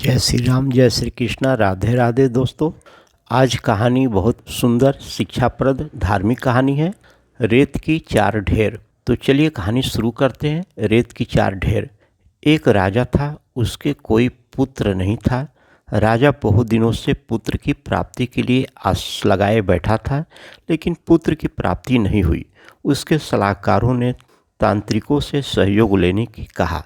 जय श्री राम, जय श्री कृष्णा, राधे राधे दोस्तों। आज कहानी बहुत सुंदर शिक्षाप्रद धार्मिक कहानी है, रेत की चार ढेर। तो चलिए कहानी शुरू करते हैं। रेत की चार ढेर। एक राजा था, उसके कोई पुत्र नहीं था। राजा बहुत दिनों से पुत्र की प्राप्ति के लिए आस लगाए बैठा था, लेकिन पुत्र की प्राप्ति नहीं हुई। उसके सलाहकारों ने तांत्रिकों से सहयोग लेने की कहा।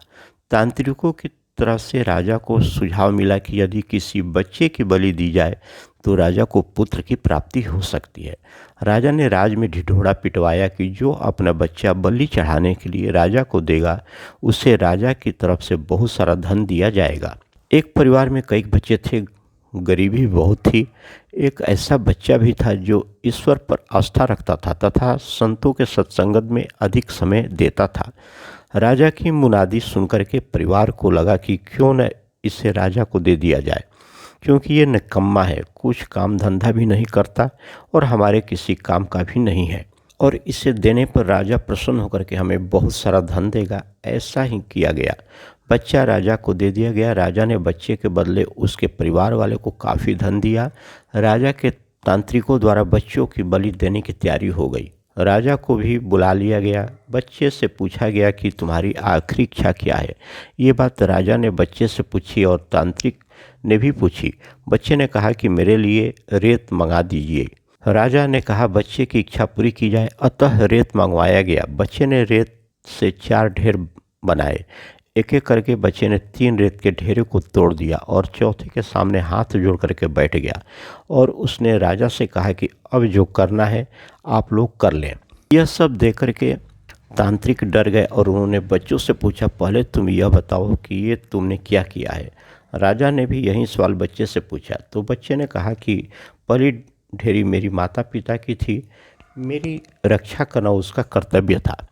तांत्रिकों की तरफ से राजा को सुझाव मिला कि यदि किसी बच्चे की बलि दी जाए तो राजा को पुत्र की प्राप्ति हो सकती है। राजा ने राज में ढिढोरा पिटवाया कि जो अपना बच्चा बलि चढ़ाने के लिए राजा को देगा, उसे राजा की तरफ से बहुत सारा धन दिया जाएगा। एक परिवार में कई बच्चे थे, गरीबी बहुत थी। एक ऐसा बच्चा भी था जो ईश्वर पर आस्था रखता था तथा संतों के सत्संगत में अधिक समय देता था। राजा की मुनादी सुनकर के परिवार को लगा कि क्यों न इसे राजा को दे दिया जाए, क्योंकि ये निकम्मा है, कुछ काम धंधा भी नहीं करता और हमारे किसी काम का भी नहीं है, और इसे देने पर राजा प्रसन्न होकर के हमें बहुत सारा धन देगा। ऐसा ही किया गया। बच्चा राजा को दे दिया गया। राजा ने बच्चे के बदले उसके परिवार वाले को काफ़ी धन दिया। राजा के तांत्रिकों द्वारा बच्चों की बलि देने की तैयारी हो गई। राजा को भी बुला लिया गया। बच्चे से पूछा गया कि तुम्हारी आखिरी इच्छा क्या है। ये बात राजा ने बच्चे से पूछी और तांत्रिक ने भी पूछी। बच्चे ने कहा कि मेरे लिए रेत मंगा दीजिए। राजा ने कहा बच्चे की इच्छा पूरी की जाए, अतः रेत मंगवाया गया। बच्चे ने रेत से चार ढेर बनाए। एक एक करके बच्चे ने 3 रेत के ढेरों को तोड़ दिया और चौथे के सामने हाथ जोड़ करके बैठ गया और उसने राजा से कहा कि अब जो करना है आप लोग कर लें। यह सब देख करके तांत्रिक डर गए और उन्होंने बच्चों से पूछा, पहले तुम यह बताओ कि ये तुमने क्या किया है। राजा ने भी यही सवाल बच्चे से पूछा। तो बच्चे ने कहा कि पहली ढेरी मेरी माता पिता की थी, मेरी रक्षा करना उसका कर्तव्य था,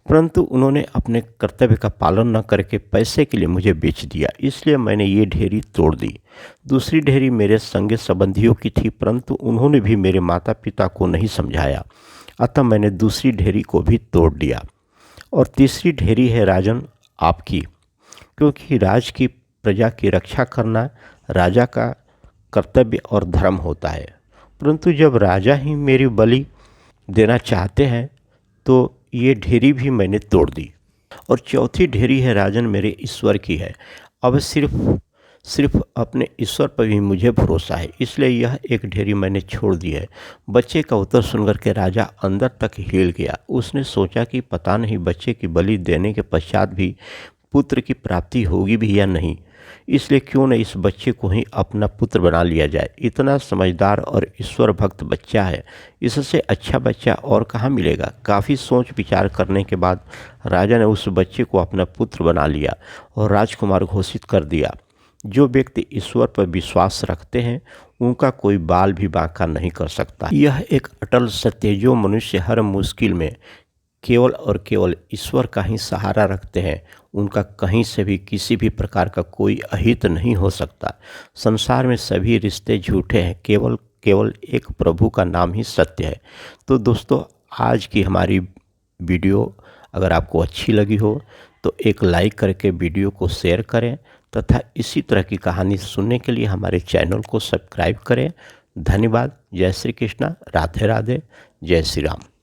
परंतु उन्होंने अपने कर्तव्य का पालन न करके पैसे के लिए मुझे बेच दिया, इसलिए मैंने ये ढेरी तोड़ दी। दूसरी ढेरी मेरे संगे संबंधियों की थी, परंतु उन्होंने भी मेरे माता पिता को नहीं समझाया, अतः मैंने दूसरी ढेरी को भी तोड़ दिया। और तीसरी ढेरी है राजन आपकी, क्योंकि राज की प्रजा की रक्षा करना राजा का कर्तव्य और धर्म होता है, परंतु जब राजा ही मेरी बलि देना चाहते हैं तो ये ढेरी भी मैंने तोड़ दी। और चौथी ढेरी है राजन मेरे ईश्वर की है। अब सिर्फ अपने ईश्वर पर भी मुझे भरोसा है, इसलिए यह एक ढेरी मैंने छोड़ दी है। बच्चे का उत्तर सुनकर के राजा अंदर तक हिल गया। उसने सोचा कि पता नहीं बच्चे की बलि देने के पश्चात भी पुत्र की प्राप्ति होगी भी या नहीं, इसलिए क्यों न इस बच्चे को ही अपना पुत्र बना लिया जाए। इतना समझदार और ईश्वर भक्त बच्चा है, इससे अच्छा बच्चा और कहाँ मिलेगा। काफ़ी सोच विचार करने के बाद राजा ने उस बच्चे को अपना पुत्र बना लिया और राजकुमार घोषित कर दिया। जो व्यक्ति ईश्वर पर विश्वास रखते हैं उनका कोई बाल भी बांका नहीं कर सकता। यह एक अटल सत्य है। जो मनुष्य हर मुश्किल में केवल और केवल ईश्वर का ही सहारा रखते हैं, उनका कहीं से भी किसी भी प्रकार का कोई अहित नहीं हो सकता। संसार में सभी रिश्ते झूठे हैं, केवल एक प्रभु का नाम ही सत्य है। तो दोस्तों, आज की हमारी वीडियो अगर आपको अच्छी लगी हो तो एक लाइक करके वीडियो को शेयर करें तथा इसी तरह की कहानी सुनने के लिए हमारे चैनल को सब्सक्राइब करें। धन्यवाद। जय श्री कृष्णा, राधे राधे, जय श्री राम।